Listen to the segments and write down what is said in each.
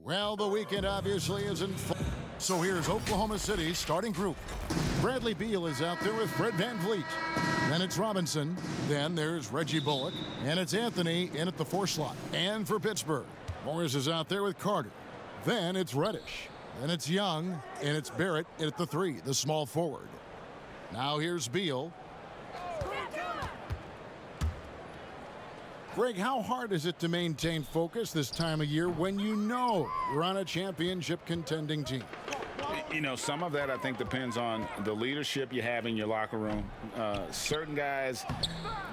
Well, the weekend obviously isn't fun. So here's Oklahoma City's starting group. Bradley Beal is out there with Fred VanVleet. Then it's Robinson. Then there's Reggie Bullock. And it's Anthony in at the 4 slot. And for Pittsburgh, Morris is out there with Carter. Then it's Reddish. Then it's Young. And it's Barrett in at the 3, the small forward. Now here's Beal. Greg, how hard is it to maintain focus this time of year when you know you're on a championship contending team? You know, some of that I think depends on the leadership you have in your locker room. Certain guys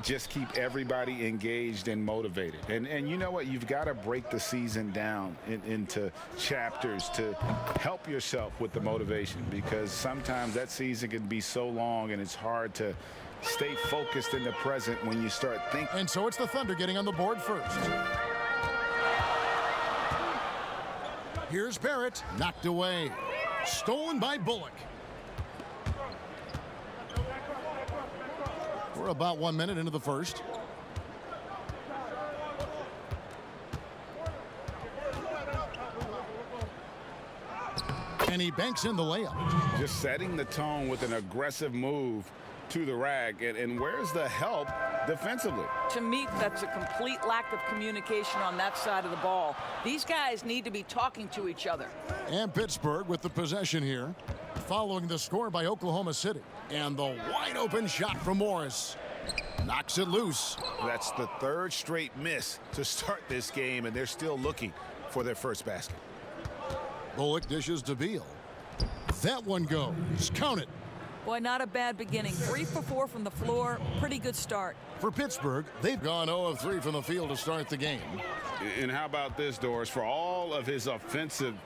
just keep everybody engaged and motivated. And you know what? You've got to break the season down into chapters to help yourself with the motivation, because sometimes that season can be so long and it's hard to stay focused in the present when you start thinking. And so it's the Thunder getting on the board first. Here's Barrett, knocked away. Stolen by Bullock. We're about 1 minute into the first. And he banks in the layup. Just setting the tone with an aggressive move to the rack. And where's the help defensively? To me, that's a complete lack of communication on that side of the ball. These guys need to be talking to each other. And Pittsburgh with the possession here, following the score by Oklahoma City. And the wide open shot from Morris. Knocks it loose. That's the 3rd straight miss to start this game, and they're still looking for their first basket. Bullock dishes to Beal. That one goes. Count it. Boy, not a bad beginning. 3 for 4 from the floor. Pretty good start. For Pittsburgh, they've gone 0 of 3 from the field to start the game. And how about this, Doris? For all of his offensive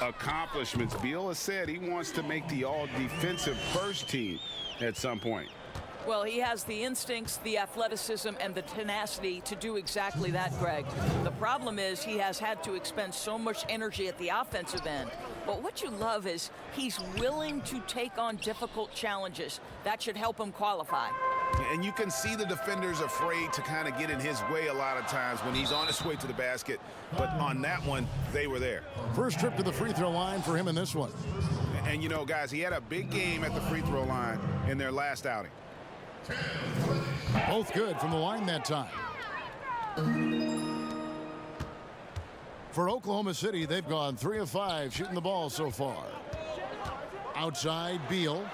accomplishments, Beal has said he wants to make the all-defensive first team at some point. Well, he has the instincts, the athleticism, and the tenacity to do exactly that, Greg. The problem is he has had to expend so much energy at the offensive end. But what you love is he's willing to take on difficult challenges. That should help him qualify. And you can see the defenders afraid to kind of get in his way a lot of times when he's on his way to the basket. But on that one, they were there. First trip to the free throw line for him in this one. And, you know, guys, he had a big game at the free throw line in their last outing. Both good from the line that time. For Oklahoma City, they've gone 3 of 5 shooting the ball so far. Outside, Beal.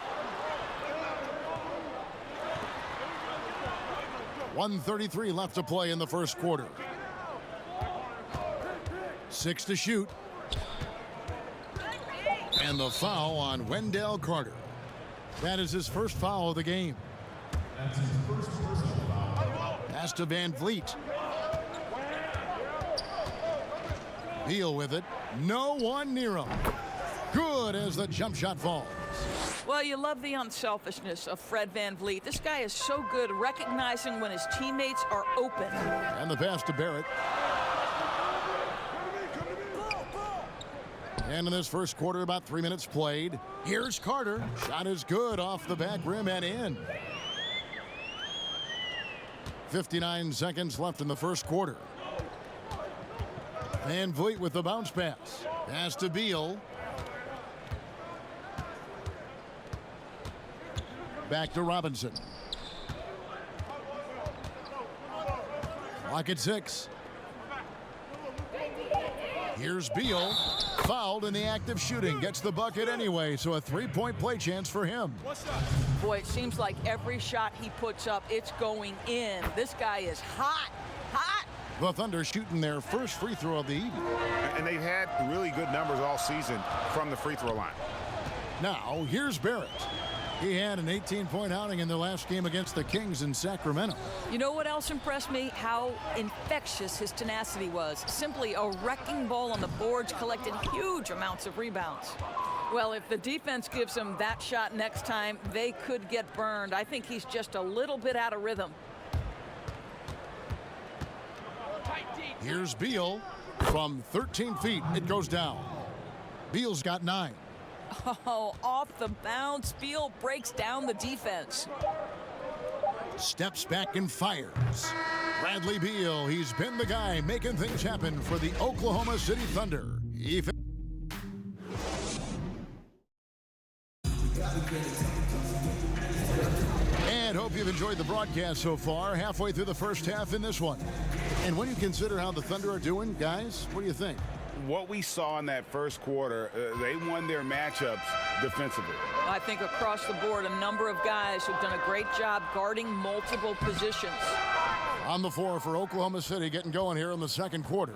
1:33 left to play in the first quarter. 6 to shoot. And the foul on Wendell Carter. That is his first foul of the game. Pass to VanVleet. Beal with it. No one near him. Good as the jump shot falls. Well, you love the unselfishness of Fred VanVleet. This guy is so good recognizing when his teammates are open. And the pass to Barrett. And in this first quarter, about 3 minutes played. Here's Carter. Shot is good off the back rim and in. 59 seconds left in the first quarter. VanVleet with the bounce pass. Pass to Beal. Back to Robinson. Clock at 6. Here's Beal. Fouled in the act of shooting. Gets the bucket anyway, so a 3-point play chance for him. Boy, it seems like every shot he puts up, it's going in. This guy is hot, hot. The Thunder shooting their first free throw of the evening. And they've had really good numbers all season from the free throw line. Now, here's Barrett. He had an 18-point outing in their last game against the Kings in Sacramento. You know what else impressed me? How infectious his tenacity was. Simply a wrecking ball on the boards, collected huge amounts of rebounds. Well, if the defense gives him that shot next time, they could get burned. I think he's just a little bit out of rhythm. Here's Beal. From 13 feet, it goes down. Beal's got 9. Oh, off the bounce. Beal breaks down the defense. Steps back and fires. Bradley Beal, he's been the guy making things happen for the Oklahoma City Thunder. And hope you've enjoyed the broadcast so far, halfway through the first half in this one. And when you consider how the Thunder are doing, guys, what do you think? What we saw in that first quarter, they won their matchups defensively. I think across the board, a number of guys who've done a great job guarding multiple positions. On the floor for Oklahoma City, getting going here in the second quarter.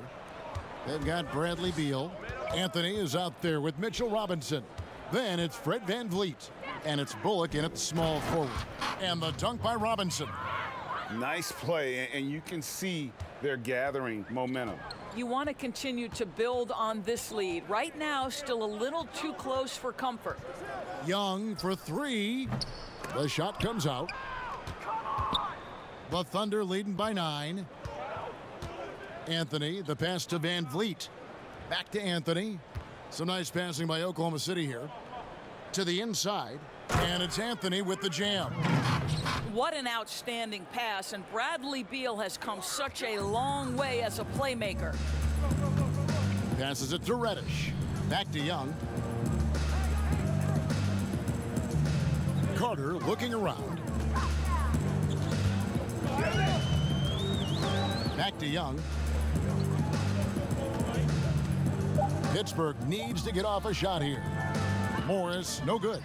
They've got Bradley Beal. Anthony is out there with Mitchell Robinson. Then it's Fred VanVleet. And it's Bullock in at the small forward. And the dunk by Robinson. Nice play, and you can see they're gathering momentum. You want to continue to build on this lead. Right now, still a little too close for comfort. Young for three. The shot comes out. The Thunder leading by 9. Anthony, the pass to VanVleet. Back to Anthony. Some nice passing by Oklahoma City here. To the inside. And it's Anthony with the jam. What an outstanding pass, and Bradley Beal has come such a long way as a playmaker. Passes it to Reddish. Back to Young. Carter looking around. Back to Young. Pittsburgh needs to get off a shot here. Morris, no good.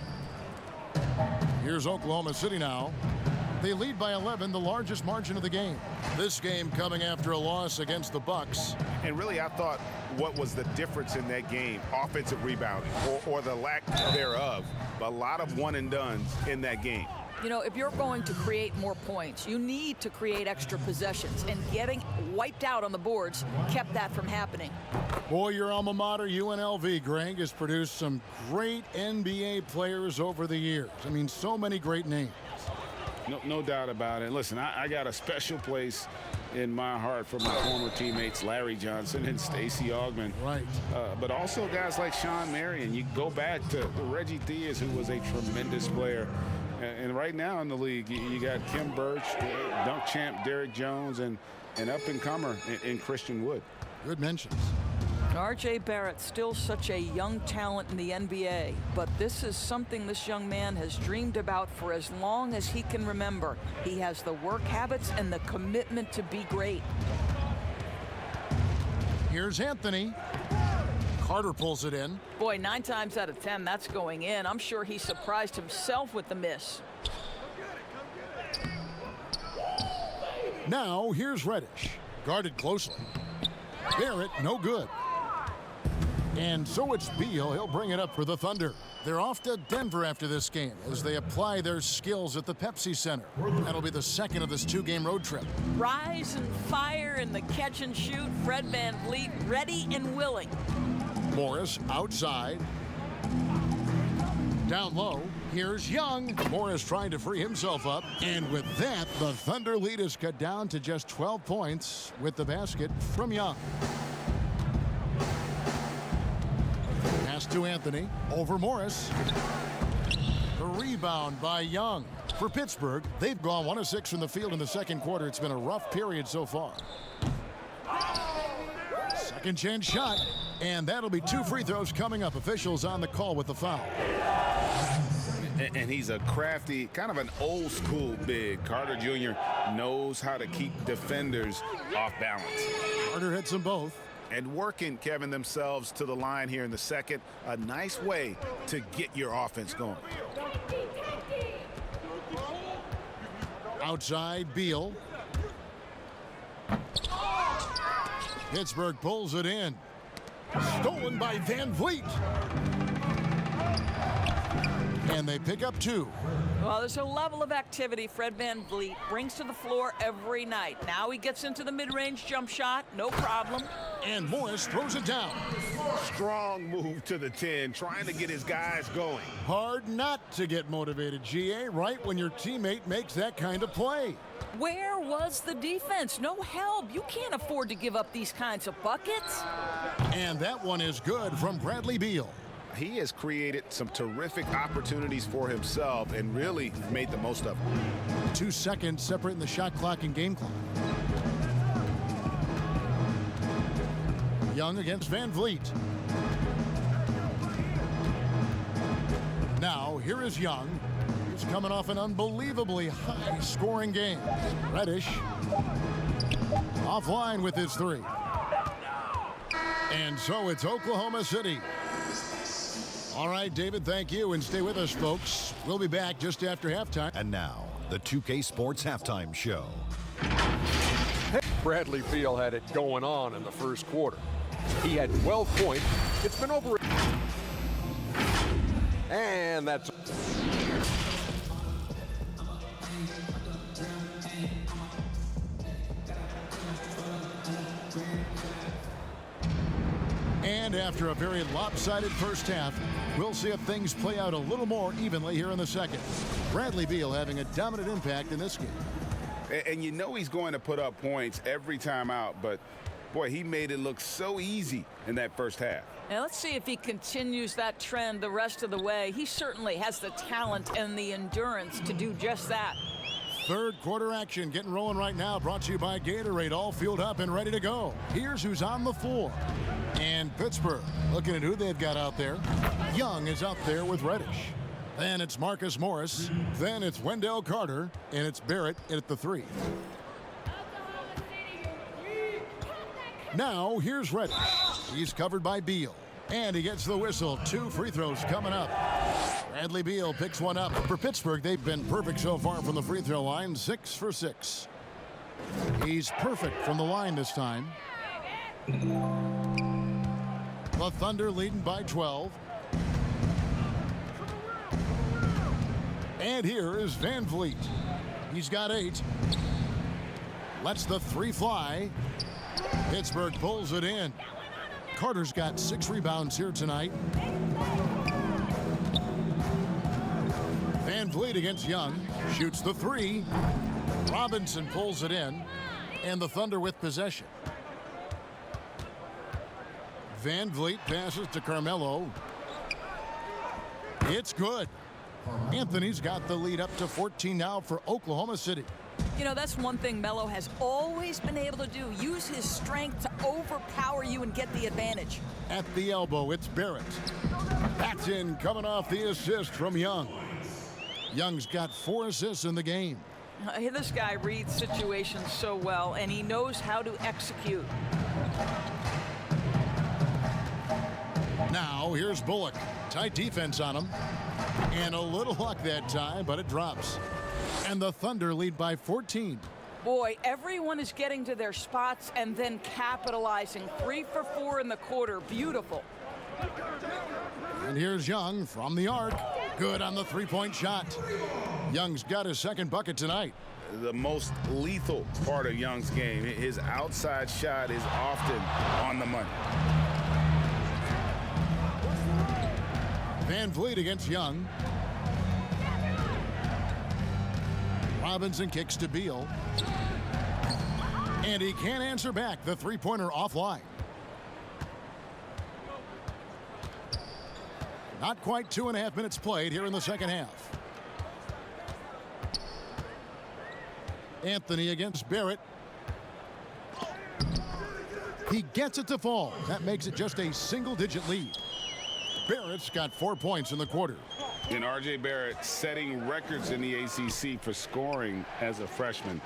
Here's Oklahoma City now. They lead by 11, the largest margin of the game. This game coming after a loss against the Bucks. And really, I thought what was the difference in that game? Offensive rebounding or the lack thereof. A lot of one-and-dones in that game. You know, if you're going to create more points, you need to create extra possessions, and getting wiped out on the boards kept that from happening. Boy, your alma mater, UNLV, Greg, has produced some great NBA players over the years. I mean, so many great names. No doubt about it. Listen, I got a special place in my heart for my former teammates Larry Johnson and Stacey Augmon. Right. But also guys like Sean Marion. You go back to Reggie Theus, who was a tremendous player. And right now in the league, you got Kim Birch, dunk champ Derrick Jones, and an up-and-comer in Christian Wood. Good mentions. R.J. Barrett, still such a young talent in the NBA, but this is something this young man has dreamed about for as long as he can remember. He has the work habits and the commitment to be great. Here's Anthony. Carter pulls it in. Boy, 9 times out of 10, that's going in. I'm sure he surprised himself with the miss. Now, here's Reddish. Guarded closely. Barrett, no good. And so it's Beal. He'll bring it up for the Thunder. They're off to Denver after this game as they apply their skills at the Pepsi Center. That'll be the second of this 2-game road trip. Rise and fire in the catch and shoot. Fred VanVleet ready and willing. Morris outside. Down low. Here's Young. Morris trying to free himself up. And with that, the Thunder lead is cut down to just 12 points with the basket from Young. Pass to Anthony. Over Morris. The rebound by Young. For Pittsburgh, they've gone 1 of 6 from the field in the second quarter. It's been a rough period so far. Second chance shot. And that'll be 2 free throws coming up. Officials on the call with the foul. And he's a crafty, kind of an old school big. Carter Jr. knows how to keep defenders off balance. Carter hits them both. And working, Kevin, themselves to the line here in the second. A nice way to get your offense going. Outside, Beal. Pittsburgh pulls it in. Stolen by VanVleet. And they pick up 2. Well, there's a level of activity Fred VanVleet brings to the floor every night. Now he gets into the mid-range jump shot, no problem. And Morris throws it down. Strong move to the 10, trying to get his guys going. Hard not to get motivated, GA, right when your teammate makes that kind of play. Where was the defense? No help. You can't afford to give up these kinds of buckets. And that one is good from Bradley Beal. He has created some terrific opportunities for himself and really made the most of them. 2 seconds separating the shot clock and game clock. Young against Van Vliet. Now, here is Young. He's coming off an unbelievably high-scoring game. Reddish offline with his three. And so it's Oklahoma City. All right, David, thank you, and stay with us, folks. We'll be back just after halftime. And now, the 2K Sports Halftime Show. Bradley Beal had it going on in the first quarter. He had 12 points. It's been over. And that's... And after a very lopsided first half, we'll see if things play out a little more evenly here in the second. Bradley Beal having a dominant impact in this game. And you know he's going to put up points every time out, but boy, he made it look so easy in that first half. Now let's see if he continues that trend the rest of the way. He certainly has the talent and the endurance to do just that. Third quarter action getting rolling right now, brought to you by Gatorade, all fueled up and ready to go. Here's who's on the floor. And Pittsburgh, looking at who they've got out there. Young is out there with Reddish. Then it's Marcus Morris. Then it's Wendell Carter. And it's Barrett at the three. Now, here's Reddish. He's covered by Beal. And he gets the whistle. 2 free throws coming up. Bradley Beal picks one up. For Pittsburgh, they've been perfect so far from the free throw line. 6 for 6. He's perfect from the line this time. The Thunder leading by 12. And here is Van Vliet. He's got 8. Lets the 3 fly. Pittsburgh pulls it in. Carter's got 6 rebounds here tonight. Van Vliet against Young. Shoots the 3. Robinson pulls it in. And the Thunder with possession. Van Vliet passes to Carmelo. It's good. Anthony's got the lead up to 14 now for Oklahoma City. You know, that's one thing Melo has always been able to do. Use his strength to overpower you and get the advantage. At the elbow, it's Barrett. That's in, coming off the assist from Young. Young's got 4 assists in the game. This guy reads situations so well, and he knows how to execute. Now, here's Bullock. Tight defense on him. And a little luck that time, but it drops. And the Thunder lead by 14. Boy, everyone is getting to their spots and then capitalizing. 3 for 4 in the quarter. Beautiful. And here's Young from the arc. Good on the 3-point shot. Young's got his second bucket tonight. The most lethal part of Young's game, his outside shot is often on the money. Van Vliet against Young. Robinson kicks to Beal. And he can't answer back. The 3-pointer offline. Not quite 2.5 minutes played here in the second half. Anthony against Barrett. He gets it to fall. That makes it just a single-digit lead. Barrett's got 4 points in the quarter. And R.J. Barrett setting records in the ACC for scoring as a freshman.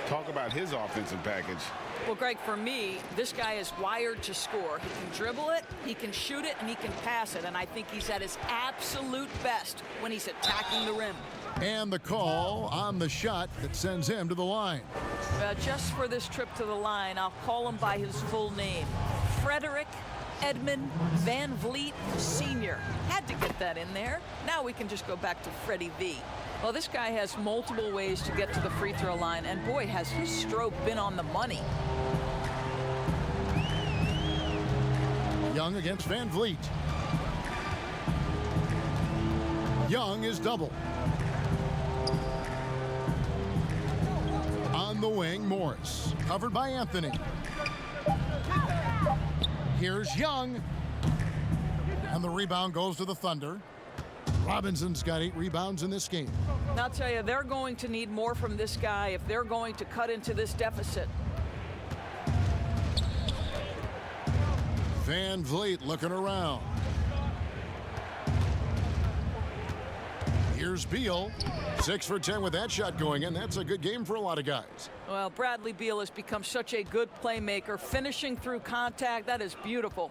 Talk about his offensive package. Well, Greg, for me, this guy is wired to score. He can dribble it, he can shoot it, and he can pass it. And I think he's at his absolute best when he's attacking the rim. And the call on the shot that sends him to the line. Just for this trip to the line, I'll call him by his full name. Frederick Edmund Van Vliet Sr. Had to get that in there. Now we can just go back to Freddie V. Well, this guy has multiple ways to get to the free throw line, and boy, has his stroke been on the money. Young against Van Vliet. Young is double. On the wing, Morris. Covered by Anthony. Here's Young. And the rebound goes to the Thunder. Robinson's got 8 rebounds in this game. And I'll tell you, they're going to need more from this guy if they're going to cut into this deficit. Van Vliet looking around. Here's Beal. 6 for 10 with that shot going in. That's a good game for a lot of guys. Well, Bradley Beal has become such a good playmaker, finishing through contact. That is beautiful.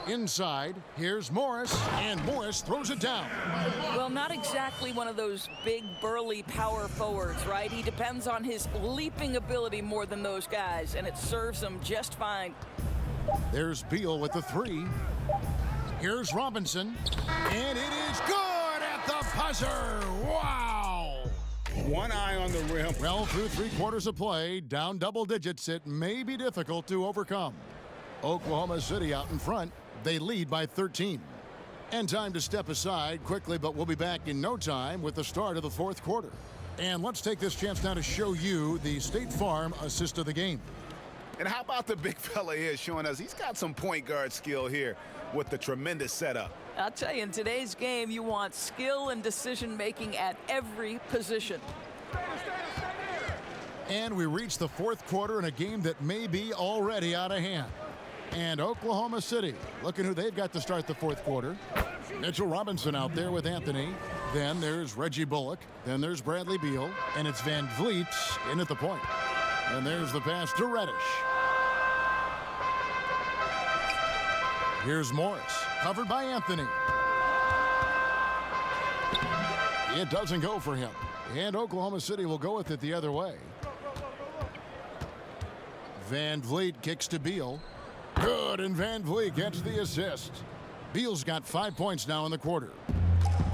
Inside, here's Morris, and Morris throws it down. Well, not exactly one of those big, burly power forwards, right? He depends on his leaping ability more than those guys, and it serves him just fine. There's Beal with the 3. Here's Robinson, and it is good at the buzzer. Wow! One eye on the rim. Well, through 3 quarters of play, down double digits, it may be difficult to overcome. Oklahoma City out in front. They lead by 13. And time to step aside quickly, but we'll be back in no time with the start of the 4th quarter. And let's take this chance now to show you the State Farm assist of the game. And how about the big fella here showing us he's got some point guard skill here with the tremendous setup. I'll tell you, in today's game, you want skill and decision-making at every position. And we reach the 4th quarter in a game that may be already out of hand. And Oklahoma City, looking who they've got to start the 4th quarter. Mitchell Robinson out there with Anthony. Then there's Reggie Bullock. Then there's Bradley Beal. And it's Van Vliet in at the point. And there's the pass to Reddish. Here's Morris, covered by Anthony. It doesn't go for him. And Oklahoma City will go with it the other way. Van Vliet kicks to Beal. Good, and Van Vliet gets the assist. Beal's got 5 points now in the quarter.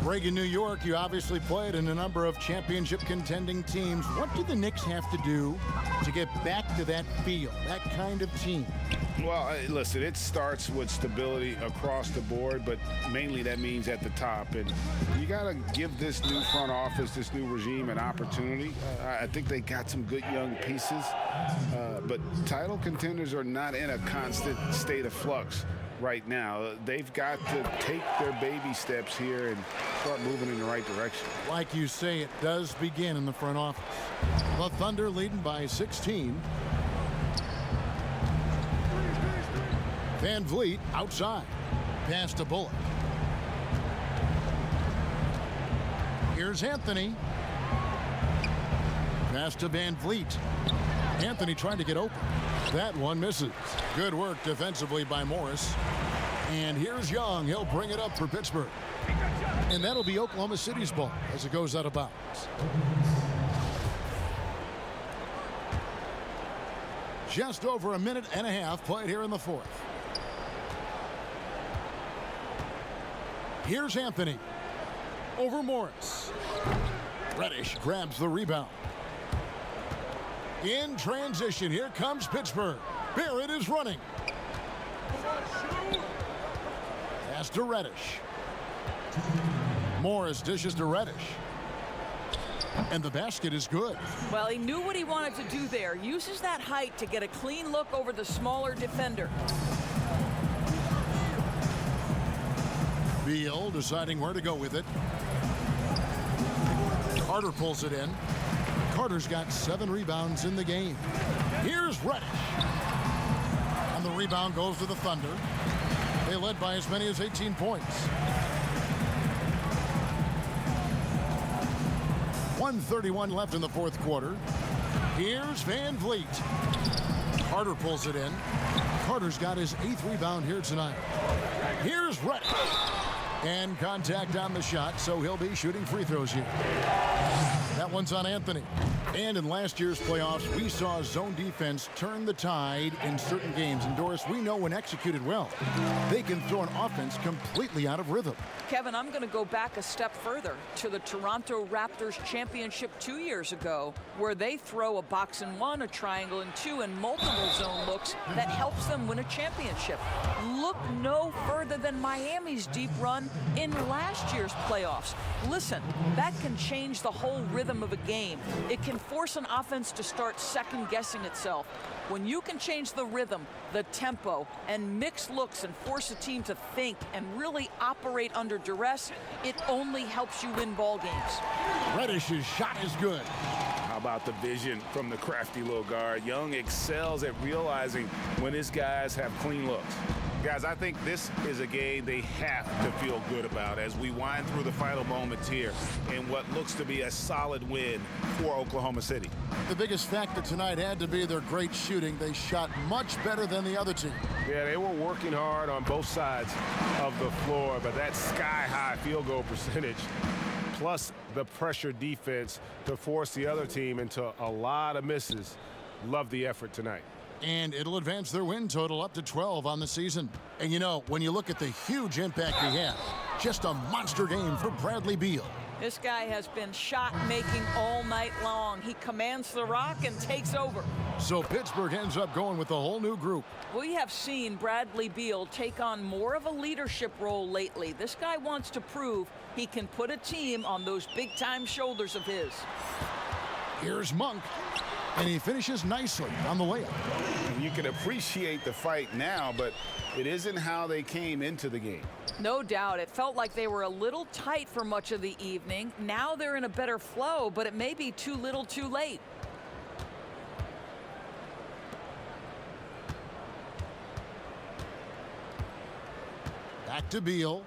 Greg, in New York, you obviously played in a number of championship contending teams. What do the Knicks have to do to get back to that feel, that kind of team? Well, listen, it starts with stability across the board, but mainly that means at the top. And you got to give this new front office, this new regime, an opportunity. I think they got some good young pieces, but title contenders are not in a constant state of flux right now. They've got to take their baby steps here and start moving in the right direction. Like you say, it does begin in the front office. The Thunder leading by 16. Van Vliet outside. Pass to Bullock. Here's Anthony. Pass to Van Vliet. Anthony trying to get open. That one misses. Good work defensively by Morris. And here's Young. He'll bring it up for Pittsburgh. And that'll be Oklahoma City's ball as it goes out of bounds. Just over a minute and a half played here in the 4th. Here's Anthony. Over Morris. Reddish grabs the rebound. In transition, here comes Pittsburgh. Barrett is running. Pass to Reddish. Morris dishes to Reddish. And the basket is good. Well, he knew what he wanted to do there. Uses that height to get a clean look over the smaller defender. Beal deciding where to go with it. Carter pulls it in. Carter's got 7 rebounds in the game. Here's Reddish. And the rebound goes to the Thunder. They led by as many as 18 points. 1:31 left in the 4th quarter. Here's Van Vliet. Carter pulls it in. Carter's got his 8th rebound here tonight. Here's Reddish. And contact on the shot, so he'll be shooting free throws here. That one's on Anthony. And in last year's playoffs, we saw zone defense turn the tide in certain games. And Doris, we know when executed well, they can throw an offense completely out of rhythm. Kevin, I'm going to go back a step further to the Toronto Raptors championship 2 years ago, where they throw a box and 1, a triangle and 2, and multiple zone looks that helps them win a championship. Look no further than Miami's deep run in last year's playoffs. Listen, that can change the whole rhythm of a game. It can force an offense to start second-guessing itself. When you can change the rhythm, the tempo, and mix looks and force a team to think and really operate under duress, it only helps you win ball games. Reddish's shot is good. How about the vision from the crafty little guard. Young excels at realizing when his guys have clean looks. Guys, I think this is a game they have to feel good about as we wind through the final moments here in what looks to be a solid win for Oklahoma City. The biggest factor tonight had to be their great shooting. They shot much better than the other team. Yeah, they were working hard on both sides of the floor, but that sky-high field goal percentage plus the pressure defense to force the other team into a lot of misses. Love the effort tonight. And it'll advance their win total up to 12 on the season. And you know, when you look at the huge impact he had, just a monster game for Bradley Beal. This guy has been shot-making all night long. He commands the rock and takes over. So Pittsburgh ends up going with a whole new group. We have seen Bradley Beal take on more of a leadership role lately. This guy wants to prove he can put a team on those big-time shoulders of his. Here's Monk, and he finishes nicely on the layup. You can appreciate the fight now, but it isn't how they came into the game. No doubt. It felt like they were a little tight for much of the evening. Now they're in a better flow, but it may be too little too late. Back to Beal.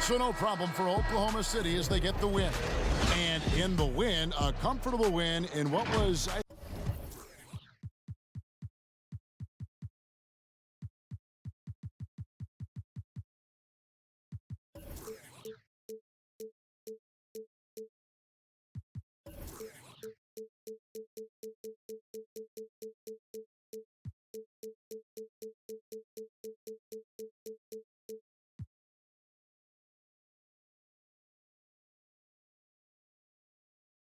So no problem for Oklahoma City as they get the win. And in the win, a comfortable win in what was...